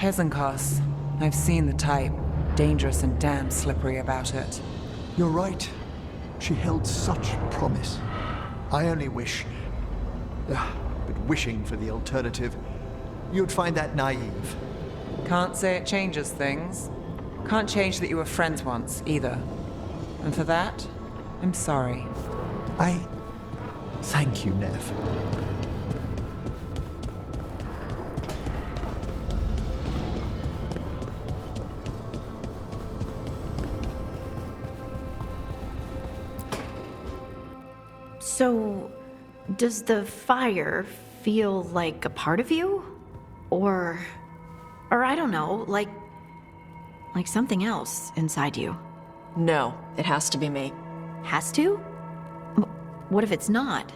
Hezenkos. I've seen the type. Dangerous and damn slippery about it. You're right. She held such promise. I only wish... but wishing for the alternative, you'd find that naive. Can't say it changes things. Can't change that you were friends once, either. And for that, I'm sorry. Thank you, Nev. So, does the fire feel like a part of you? Or I don't know, like something else inside you? No, it has to be me. Has to? What if it's not?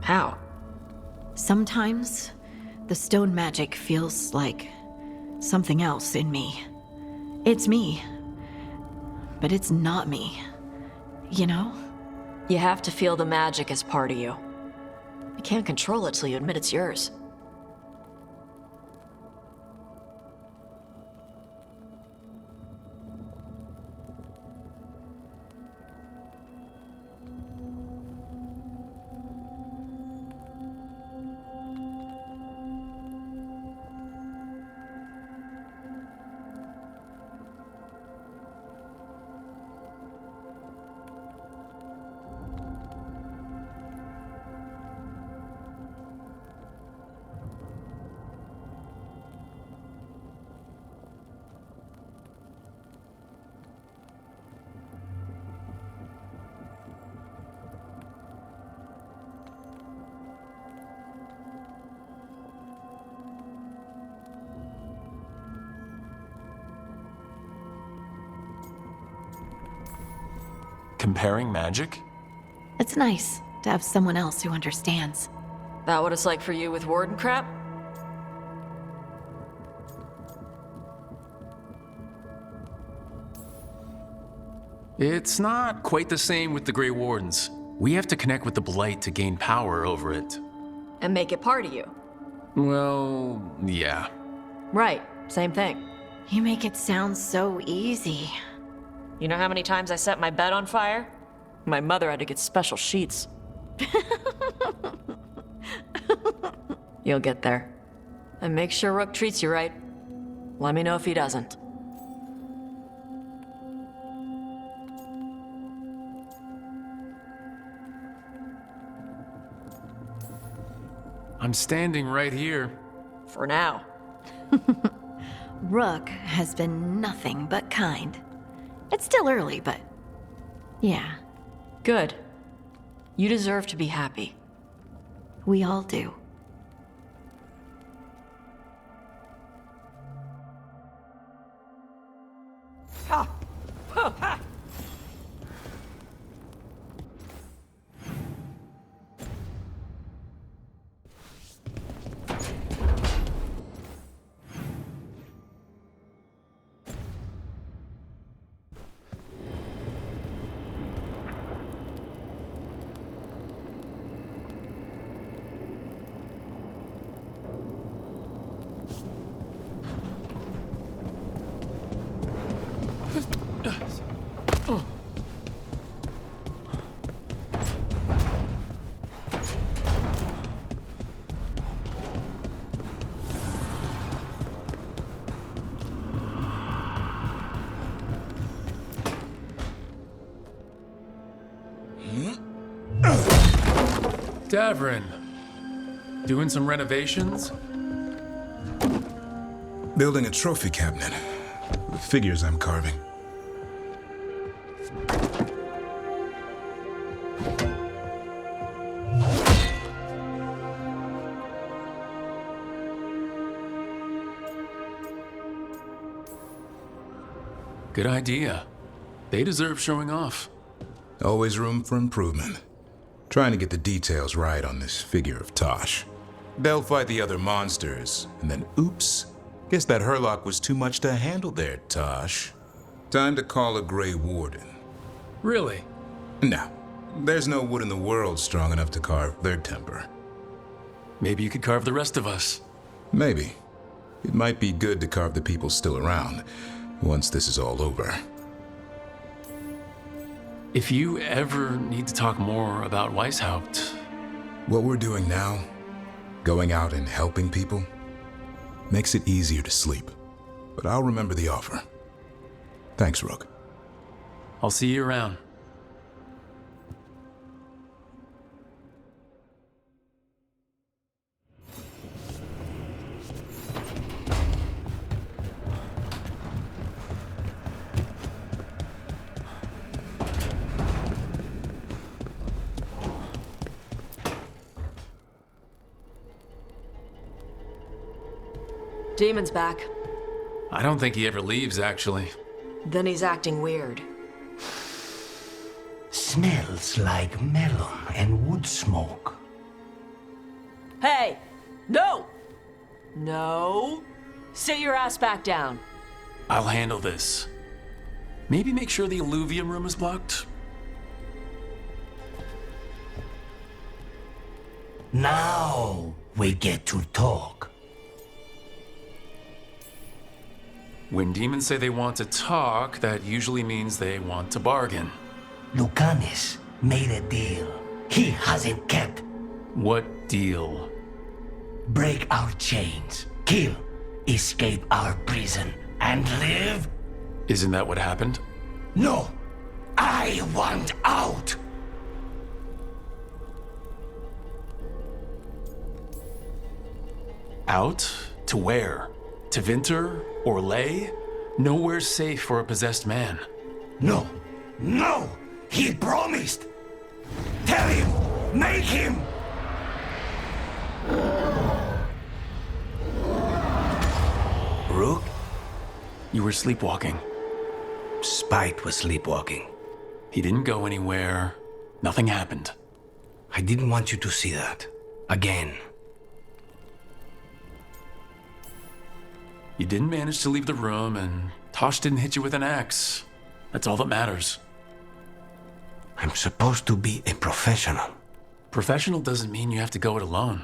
How? Sometimes, the stone magic feels like something else in me. It's me, but it's not me. You know? You have to feel the magic as part of you. You can't control it till you admit it's yours. Comparing magic? It's nice to have someone else who understands. That what it's like for you with Warden crap? It's not quite the same with the Grey Wardens. We have to connect with the Blight to gain power over it. And make it part of you. Well, yeah. Right, same thing. You make it sound so easy. You know how many times I set my bed on fire? My mother had to get special sheets. You'll get there. And make sure Rook treats you right. Let me know if he doesn't. I'm standing right here. For now. Rook has been nothing but kind. It's still early, but... yeah, Good. You deserve to be happy. we all do. Davrin, doing some renovations? Building a trophy cabinet. The figures I'm carving. Good idea. They deserve showing off. Always room for improvement. Trying to get the details right on this figure of Tosh. They'll fight the other monsters, and then oops. Guess that Herlock was too much to handle there, Tosh. Time to call a Grey Warden. Really? No, there's no wood in the world strong enough to carve their temper. Maybe you could carve the rest of us. Maybe. It might be good to carve the people still around once this is all over. If you ever need to talk more about Weishaupt, What we're doing now, going out and helping people, makes it easier to sleep. But I'll remember the offer. Thanks, Rook. I'll see you around. Demon's back. I don't think he ever leaves, actually. Then he's acting weird. Smells like melon and wood smoke. Hey! No! No! Sit your ass back down. I'll handle this. Maybe make sure the alluvium room is blocked? Now we get to talk. When demons say they want to talk, that usually means they want to bargain. Lucanis made a deal he hasn't kept. What deal? Break our chains, kill, escape our prison, and live? Isn't that what happened? No! I want out! Out? To where? To Vinter? Or Lay? Nowhere's safe for a possessed man. No! No! He promised! Tell him! Make him! Rook? You were sleepwalking. Spite was sleepwalking. He didn't go anywhere. Nothing happened. I didn't want you to see that. Again. You didn't manage to leave the room, and Tosh didn't hit you with an axe. That's all that matters. I'm supposed to be a professional. Professional doesn't mean you have to go it alone.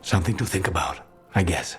Something to think about, I guess.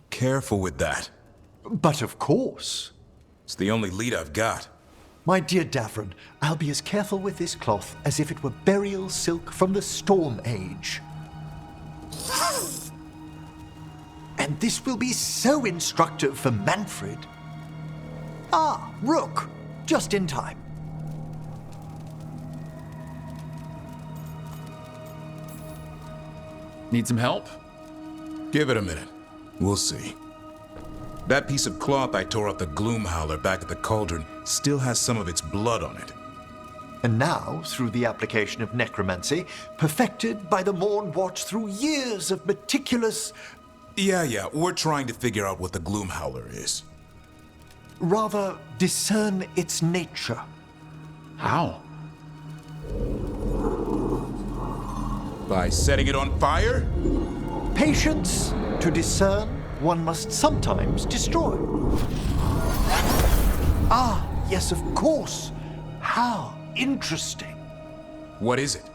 Careful with that. But of course. It's the only lead I've got. My dear Davron, I'll be as careful with this cloth as if it were burial silk from the Storm Age. And this will be so instructive for Manfred. Ah, Rook, just in time. Need some help? Give it a minute. We'll see. That piece of cloth I tore off the Gloom Howler back at the cauldron still has some of its blood on it. And now, through the application of necromancy, perfected by the Morn Watch through years of meticulous Yeah, we're trying to figure out what the Gloom Howler is. Rather, discern its nature. How? By setting it on fire? Patience. To discern, one must sometimes destroy. Ah, yes, of course. How interesting. What is it?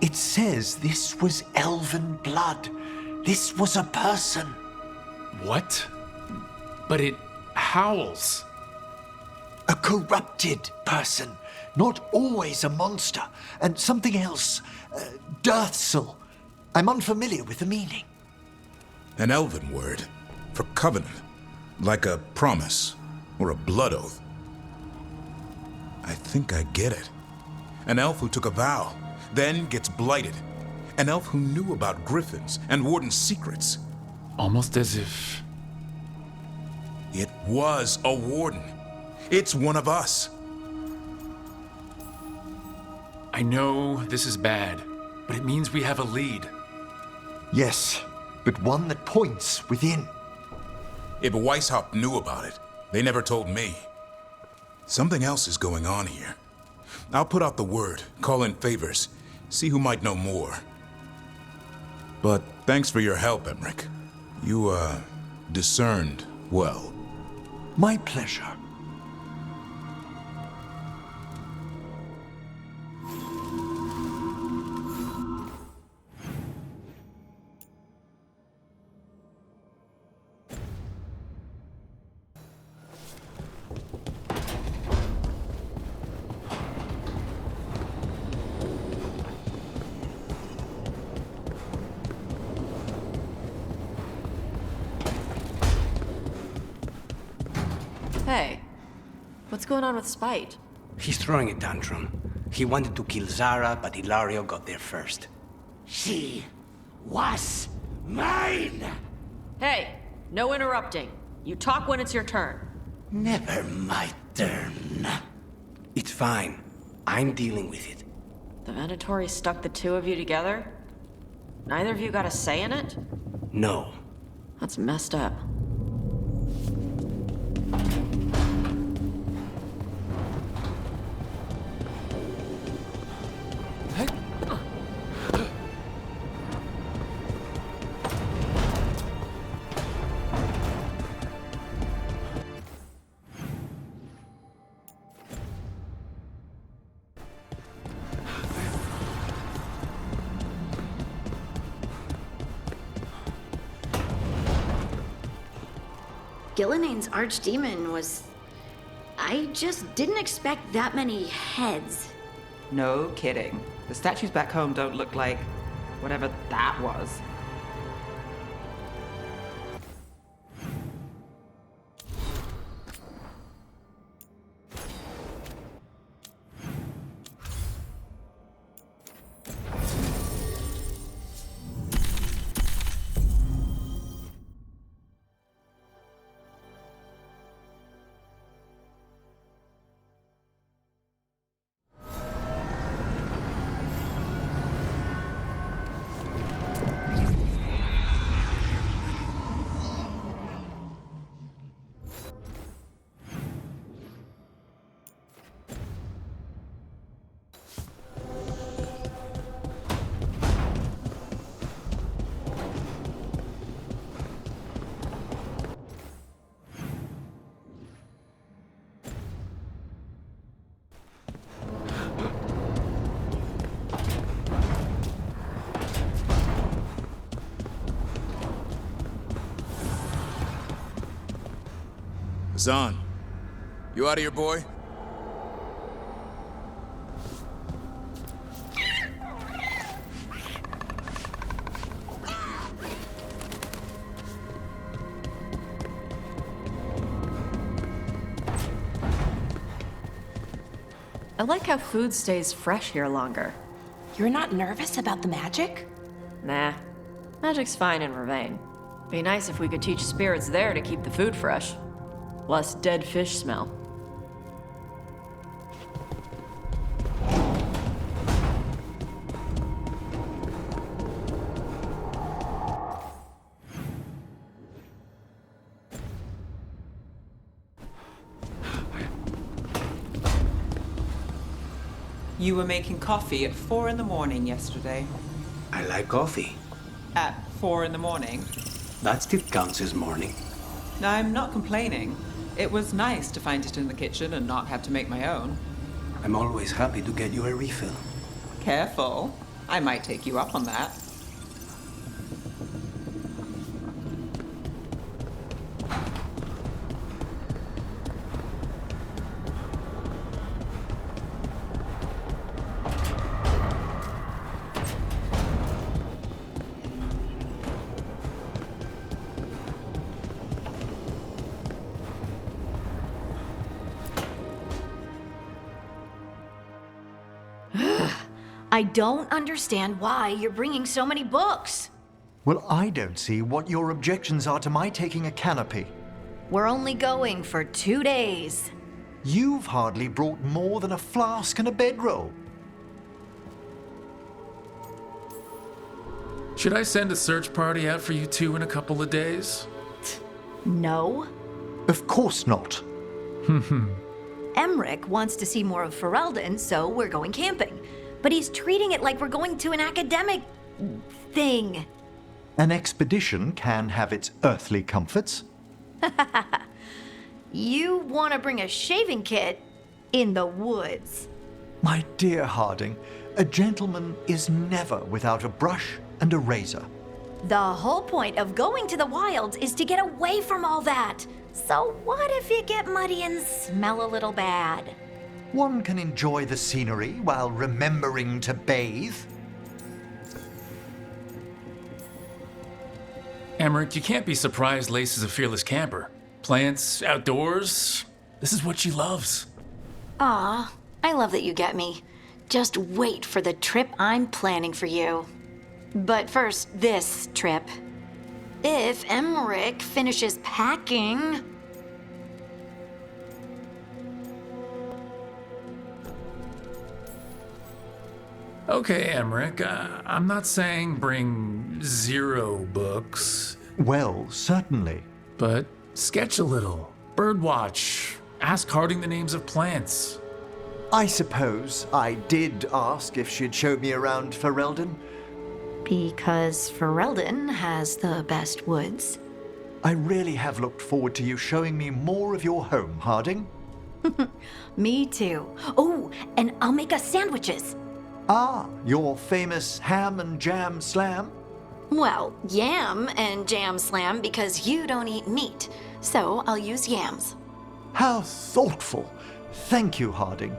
It says this was elven blood. This was a person. What? But it howls. A corrupted person. Not always a monster. And something else. Deathsel. I'm unfamiliar with the meaning. An elven word for covenant, like a promise or a blood oath. I think I get it. An elf who took a vow, then gets blighted. An elf who knew about griffins and warden's secrets. Almost as if... It was a warden. It's one of us. I know this is bad, but it means we have a lead. Yes, but one that points within. If Weishaupt knew about it, they never told me. Something else is going on here. I'll put out the word, call in favors, see who might know more. But thanks for your help, Emmerich. You, discerned well. My pleasure. Hey, what's going on with Spite? He's throwing a tantrum. He wanted to kill Zara, but Ilario got there first. She was mine! Hey, no interrupting. You talk when it's your turn. Never my turn. It's fine. I'm dealing with it. The Venatori stuck the two of you together? Neither of you got a say in it? No. That's messed up. Gillenane's archdemon was... I just didn't expect that many heads. No kidding. The statues back home don't look like whatever that was. Zahn, you out of here, boy? I like how food stays fresh here longer. You're not nervous about the magic? Nah. Magic's fine in Ravane. Be nice if we could teach spirits there to keep the food fresh. Less dead fish smell. You were making coffee at 4 in the morning yesterday. I like coffee. At 4 in the morning? That still counts as morning. I'm not complaining. It was nice to find it in the kitchen and not have to make my own. I'm always happy to get you a refill. Careful. I might take you up on that. I don't understand why you're bringing so many books. Well, I don't see what your objections are to my taking a canopy. We're only going for 2 days. You've hardly brought more than a flask and a bedroll. Should I send a search party out for you two in a couple of days? No. Of course not. Emmerich wants to see more of Ferelden, so we're going camping. But he's treating it like we're going to an academic thing. An expedition can have its earthly comforts. You want to bring a shaving kit in the woods. My dear Harding, a gentleman is never without a brush and a razor. The whole point of going to the wilds is to get away from all that. So what if you get muddy and smell a little bad? One can enjoy the scenery while remembering to bathe. Emmerich, you can't be surprised Lace is a fearless camper. Plants, outdoors, this is what she loves. Aw, I love that you get me. Just wait for the trip I'm planning for you. But first, this trip. If Emmerich finishes packing... Okay, Emmerich, I'm not saying bring 0 books, Well, certainly. but sketch a little. Birdwatch. Ask Harding the names of plants. I suppose I did ask if she'd show me around Ferelden. Because Ferelden has the best woods. I really have looked forward to you showing me more of your home, Harding. Me too. Oh, and I'll make us sandwiches. Ah, your famous ham and jam slam? Well, yam and jam slam because you don't eat meat. So I'll use yams. How thoughtful. Thank you, Harding.